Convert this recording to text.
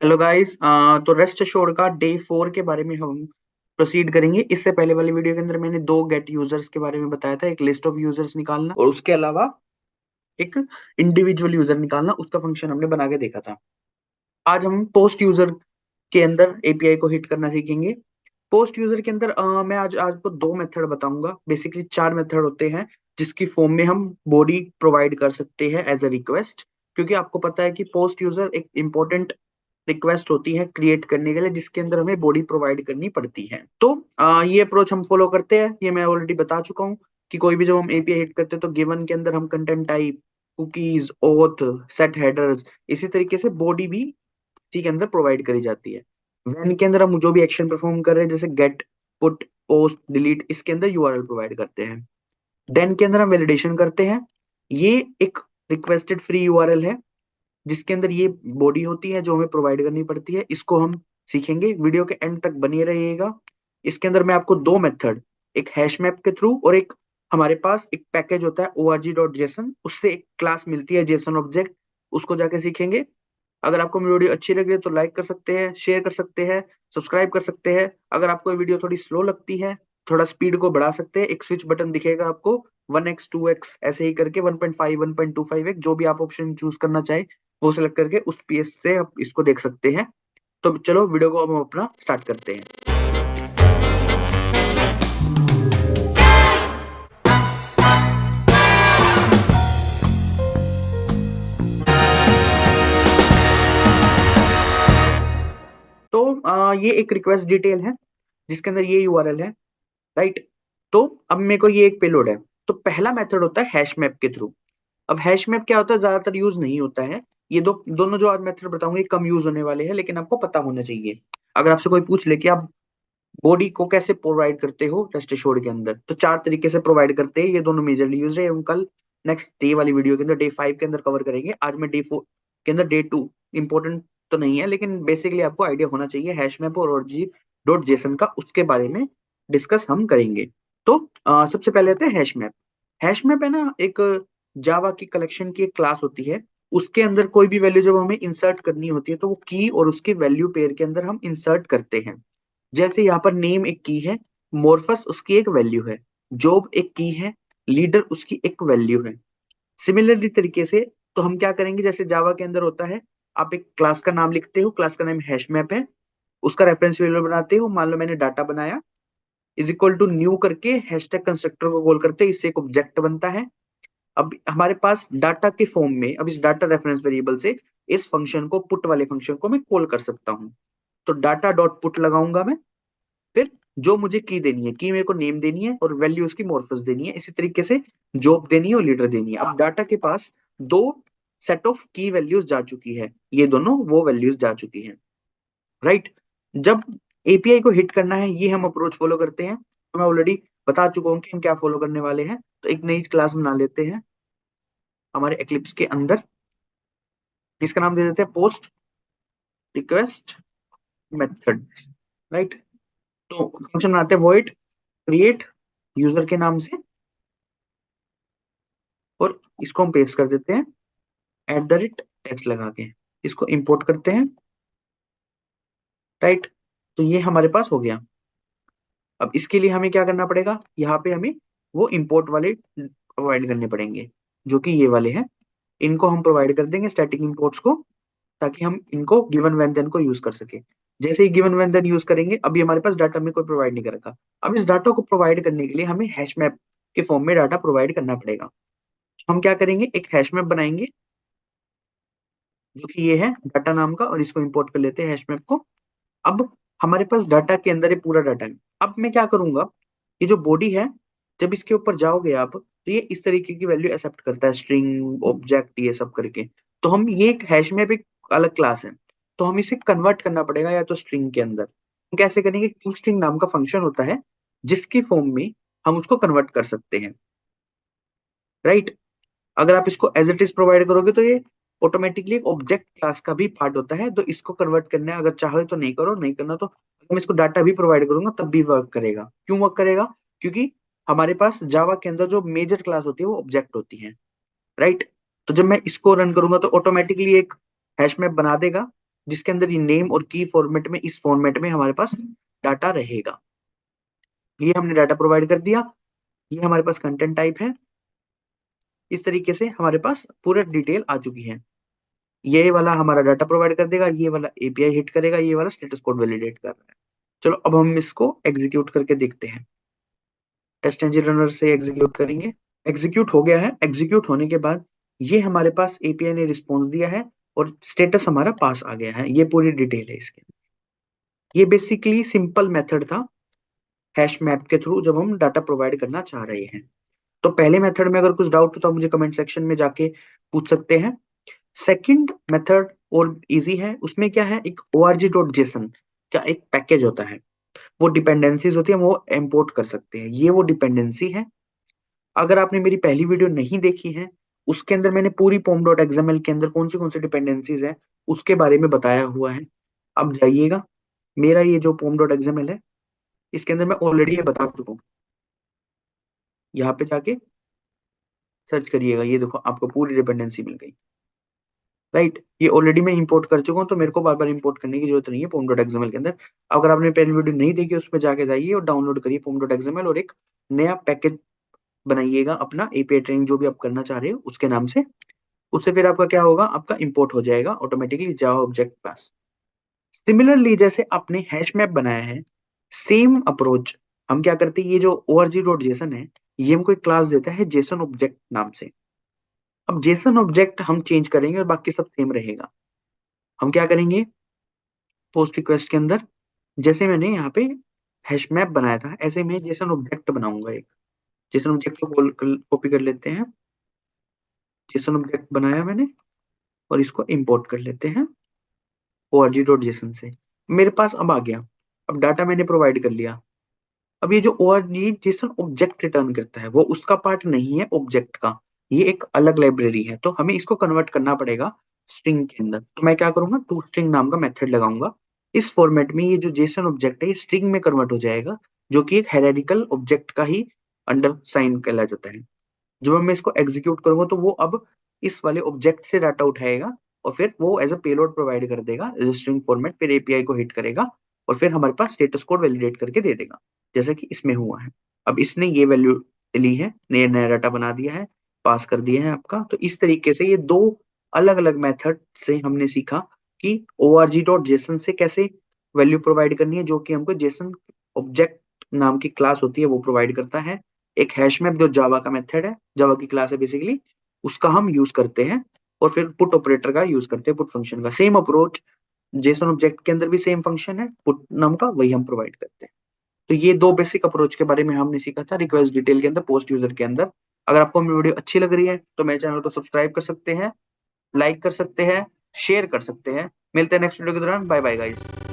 Hello guys. तो rest assured का day 4 के बारे में हम प्रोसीड करेंगे। इससे पहले वाली वीडियो के अंदर मैंने दो गेट यूजर्स के बारे में बताया था, एक लिस्ट ऑफ यूजर्स निकालना और उसके अलावा एक इंडिविजुअल यूजर निकालना। उसका फंक्शन हमने बना के देखा था। आज हम पोस्ट यूजर के अंदर एपीआई को हिट करना सीखेंगे। पोस्ट यूजर के अंदर मैं आज आपको दो मेथड बताऊंगा। बेसिकली चार मेथड होते हैं जिसकी फॉर्म में हम बॉडी प्रोवाइड कर सकते हैं एज अ रिक्वेस्ट। क्योंकि आपको पता है कि पोस्ट यूजर एक इंपॉर्टेंट रिक्वेस्ट होती है क्रिएट करने के लिए, जिसके अंदर हमें बॉडी प्रोवाइड करनी पड़ती है। तो ये अप्रोच हम फॉलो करते हैं। ये मैं ऑलरेडी बता चुका हूँ कि कोई भी जब हम एपीआई हिट करते हैं तो गिवन के अंदर हम content type, cookies, oath, set headers, इसी तरीके से बॉडी भी इसी के अंदर प्रोवाइड करी जाती है। वैन के अंदर हम जो भी एक्शन परफॉर्म कर रहे हैं जैसे गेट, पुट, पोस्ट, डिलीट, इसके अंदर यूआरएल प्रोवाइड करते हैं। देन के अंदर हम वैलिडेशन करते हैं। ये एक रिक्वेस्टेड फ्री यूआरएल है जिसके अंदर ये बॉडी होती है जो हमें प्रोवाइड करनी पड़ती है। इसको हम सीखेंगे, वीडियो के एंड तक बने रहिएगा। इसके अंदर मैं आपको दो मेथड, एक हैश मैप के थ्रू और एक हमारे पास एक पैकेज होता है org.json, उससे एक क्लास मिलती है जेसन ऑब्जेक्ट, उसको जाके सीखेंगे। अगर आपको मेरी वीडियो अच्छी लगी है तो लाइक कर सकते हैं, शेयर कर सकते हैं, सब्सक्राइब कर सकते हैं। अगर आपको ये वीडियो थोड़ी स्लो लगती है, थोड़ा स्पीड को बढ़ा सकते हैं। एक स्विच बटन दिखेगा आपको, 1x 2x ऐसे ही करके 1.5 1.25x जो भी आप ऑप्शन चूज करना चाहे वो सिलेक्ट करके उस पीएस से आप इसको देख सकते हैं। तो चलो वीडियो को हम अपना स्टार्ट करते हैं। तो ये एक रिक्वेस्ट डिटेल है जिसके अंदर ये यूआरएल है, राइट। तो अब मेरे को ये एक पेलोड है। तो पहला मेथड होता है हैश मैप के थ्रू। अब हैश मैप क्या होता है, ज्यादातर यूज नहीं होता है। ये दोनों जो आज मेथड बताऊंगे कम यूज होने वाले हैं, लेकिन आपको पता होना चाहिए। अगर आपसे कोई पूछ ले कि आप बॉडी को कैसे प्रोवाइड करते हो रेस्ट एश्योर्ड के अंदर, तो चार तरीके से प्रोवाइड करते हैं। ये दोनों मेजरली यूज है। हम कल नेक्स्ट डे वाली वीडियो के अंदर डे 5 के अंदर कवर करेंगे। आज मैं डे 4 के अंदर डे 2, इंपॉर्टेंट तो नहीं है लेकिन बेसिकली आपको आइडिया होना चाहिए हैश मैप और org.json का, उसके बारे में डिस्कस हम करेंगे। तो सबसे पहले आते हैं हैश मैप। हैश मैप है ना, एक जावा की कलेक्शन की एक क्लास होती है। उसके अंदर कोई भी वैल्यू जब हमें इंसर्ट करनी होती है तो वो की और उसके वैल्यू पेयर के अंदर हम इंसर्ट करते हैं। जैसे यहाँ पर नेम एक की है, मोर्फस उसकी एक वैल्यू है, जॉब एक की है, लीडर उसकी एक वैल्यू है। सिमिलरली तरीके से तो हम क्या करेंगे, जैसे जावा के अंदर होता है, आप एक क्लास का नाम लिखते हो, क्लास का नाम हैश मैप है, उसका रेफरेंस वेरिएबल बनाते हो। मान लो मैंने डाटा बनाया, इज इक्वल टू न्यू करके हैशटैग कंस्ट्रक्टर को कॉल करते हैं, इससे एक ऑब्जेक्ट बनता है। अब हमारे पास डाटा के फॉर्म में, अब इस डाटा रेफरेंस वेरिएबल से इस फंक्शन को, पुट वाले फंक्शन को मैं कॉल कर सकता हूँ। तो डाटा डॉट पुट लगाऊंगा मैं। फिर जो मुझे की देनी है, की मेरे को नेम देनी है और वैल्यू उसकी मॉर्फस देनी है। इसी तरीके से जॉब देनी है और लीडर देनी है। अब डाटा के पास दो सेट ऑफ की वैल्यूज जा चुकी है, ये दोनों वो वैल्यूज जा चुकी हैं, राइट। जब एपीआई को हिट करना है ये हम अप्रोच फॉलो करते हैं। तो मैं ऑलरेडी बता चुका हूँ कि हम क्या फॉलो करने वाले हैं। तो एक नई क्लास बना लेते हैं हमारे एक्लिप्स के अंदर, इसका नाम दे देते हैं पोस्ट रिक्वेस्ट मेथड, राइट। तो फंक्शन बनाते हैं void क्रिएट यूजर के नाम से, और इसको हम पेस्ट कर देते हैं @टेक्स्ट लगा के, इसको इंपोर्ट करते हैं, राइट। तो ये हमारे पास हो गया। अब इसके लिए हमें क्या करना पड़ेगा, यहाँ पे हमें वो इंपोर्ट वाले प्रोवाइड करने पड़ेंगे जो कि ये वाले हैं। इनको हम प्रोवाइड कर देंगे स्टैटिक इंपोर्ट्स को, ताकि हम इनको गिवन वैन देन को यूज कर सके। जैसे ही गिवन वैन देन यूज करेंगे, अभी हमारे पास डाटा में कोई प्रोवाइड नहीं करेगा। अब इस डाटा को प्रोवाइड करने के लिए हमें हैश मैप के फॉर्म में डाटा प्रोवाइड करना पड़ेगा। हम क्या करेंगे, एक हैश मैप बनाएंगे जो कि ये है डाटा नाम का, और इसको इंपोर्ट कर लेते हैं हैश मैप को। अब हमारे पास डाटा के अंदर ये पूरा डाटा है। अब मैं क्या करूंगा, ये जो बॉडी है, जब इसके ऊपर जाओगे आप तो ये इस तरीके की वैल्यू एक्सेप्ट करता है, स्ट्रिंग, ऑब्जेक्ट, ये सब करके। तो हम ये एक हैश मैप एक अलग क्लास है, तो हम इसे कन्वर्ट करना पड़ेगा या तो स्ट्रिंग के अंदर। हम कैसे करेंगे, क्यू स्ट्रिंग नाम का फंक्शन होता है जिसकी फॉर्म में हम उसको कन्वर्ट कर सकते हैं, राइट। अगर आप इसको एज इट इज प्रोवाइड करोगे तो ये ऑटोमेटिकली एक ऑब्जेक्ट क्लास का भी पार्ट होता है। तो इसको कन्वर्ट करना है, अगर चाहो तो नहीं करो, नहीं करना तो अगर मैं इसको डाटा भी प्रोवाइड करूंगा तब भी वर्क करेगा। क्यों वर्क करेगा, क्योंकि हमारे पास जावा के अंदर जो मेजर क्लास होती है वो ऑब्जेक्ट होती है, राइट। तो जब मैं इसको रन करूंगा तो ऑटोमेटिकली एक हैश मैप बना देगा जिसके अंदर ये नेम और की फॉर्मेट में, इस फॉर्मेट में हमारे पास डाटा रहेगा। ये हमने डाटा प्रोवाइड कर दिया। ये हमारे पास कंटेंट टाइप है। इस तरीके से हमारे पास पूरा डिटेल आ चुकी है। ये वाला हमारा डाटा प्रोवाइड कर देगा, ये वाला एपीआई हिट करेगा, ये वाला स्टेटस कोड वैलिडेट कर रहा है। चलो अब हम इसको एग्जीक्यूट करके देखते हैं। टेस्ट इंजन रनर से एग्जीक्यूट करेंगे। एग्जीक्यूट हो गया है। एग्जीक्यूट होने के बाद ये हमारे पास एपीआई ने रिस्पॉन्स दिया है और स्टेटस हमारा पास आ गया है। ये पूरी डिटेल है इसके। ये बेसिकली सिंपल मेथड था हैश मैप के थ्रू, जब हम डाटा प्रोवाइड करना चाह रहे हैं। तो पहले मेथड में अगर कुछ डाउट हो तो आप मुझे कमेंट सेक्शन में जाके पूछ सकते हैं। सेकंड मेथड और इजी है। उसमें क्या है, एक org.json का एक पैकेज होता है, वो डिपेंडेंसीज होती है, वो इंपोर्ट कर सकते हैं। ये वो डिपेंडेंसी है। अगर आपने मेरी पहली वीडियो नहीं देखी है, उसके अंदर मैंने पूरी pom.xml के अंदर कौन सी डिपेंडेंसीज है उसके बारे में बताया हुआ है। अब जाइएगा, मेरा ये जो pom.xml है, इसके अंदर मैं ऑलरेडी ये बता चुका हूँ। यहाँ पे जाके सर्च करिएगा, ये देखो आपको पूरी डिपेंडेंसी मिल गई। राइट, ये ऑलरेडी मैं इंपोर्ट कर चुका हूँ, तो मेरे को बार बार इंपोर्ट करने की जरूरत नहीं है pom.xml के अंदर। अगर आपने पहली वीडियो नहीं देखी, उसमें जाके जाइए और डाउनलोड करिए pom.xml और एक नया पैकेज बनाइएगा अपना एपीआई ट्रेनिंग जो भी आप करना चाह रहे हो उसके नाम से। उससे फिर आपका क्या होगा, आपका इंपोर्ट हो जाएगा ऑटोमेटिकली जावा ऑब्जेक्ट पास। सिमिलरली जैसे आपने हैश मैप बनाया है, सेम अप्रोच हम क्या करते हैं, ये जो org.json है, ये हमको एक क्लास देता है जेसन ऑब्जेक्ट नाम से। अब जेसन ऑब्जेक्ट हम चेंज करेंगे और बाकी सब सेम रहेगा। हम क्या करेंगे, पोस्ट रिक्वेस्ट के अंदर जैसे मैंने यहाँ पे हैश मैप बनाया था, ऐसे मैं जेसन ऑब्जेक्ट बनाऊंगा एक। जेसन ऑब्जेक्ट को कॉपी कर लेते हैं। जेसन ऑब्जेक्ट बनाया मैंने और इसको इंपोर्ट कर लेते हैं org.json से। मेरे पास अब आ गया। अब डाटा मैंने प्रोवाइड कर लिया। अब ये जो org.json ऑब्जेक्ट रिटर्न करता है, वो उसका पार्ट नहीं है ऑब्जेक्ट का, ये एक अलग लाइब्रेरी है। तो हमें इसको कन्वर्ट करना पड़ेगा स्ट्रिंग के अंदर। तो मैं क्या करूंगा, टू स्ट्रिंग नाम का मेथड लगाऊंगा। इस फॉर्मेट में ये जो जेसन ऑब्जेक्ट है, ये स्ट्रिंग में कन्वर्ट हो जाएगा, जो कि एक हेरारिकल ऑब्जेक्ट का ही अंडर साइन कहला जाता है। जब मैं इसको एग्जीक्यूट करूंगा तो वो अब इस वाले ऑब्जेक्ट से डाटा उठाएगा और फिर वो एज अ पेलोड प्रोवाइड कर देगा स्ट्रिंग फॉर्मेट, फिर एपीआई को हिट करेगा और फिर हमारे पास स्टेटस कोड वैलिडेट करके दे देगा, जैसे कि इसमें हुआ है। अब इसने ये वैल्यू ली है, नया नया डाटा बना दिया है, पास कर दिया है आपका। तो इस तरीके से ये दो अलग अलग मेथड से हमने सीखा कि org.json से कैसे वैल्यू प्रोवाइड करनी है, जो कि हमको जेसन ऑब्जेक्ट नाम की क्लास होती है वो प्रोवाइड करता है। एक हैश मैप जो जावा का मेथड है, जावा की क्लास है बेसिकली, उसका हम यूज करते हैं। और फिर पुट ऑपरेटर का यूज करते हैं, पुट फंक्शन का। सेम अप्रोच जेसन ऑब्जेक्ट के अंदर भी सेम फंक्शन है पुट नाम का, वही हम प्रोवाइड करते हैं। तो ये दो बेसिक अप्रोच के बारे में हमने सीखा था रिक्वेस्ट डिटेल के अंदर, पोस्ट यूजर के अंदर। अगर आपको मेरी वीडियो अच्छी लग रही है तो मेरे चैनल को सब्सक्राइब कर सकते हैं, लाइक कर सकते हैं, शेयर कर सकते हैं। मिलते हैं नेक्स्ट वीडियो के दौरान। Bye bye guys.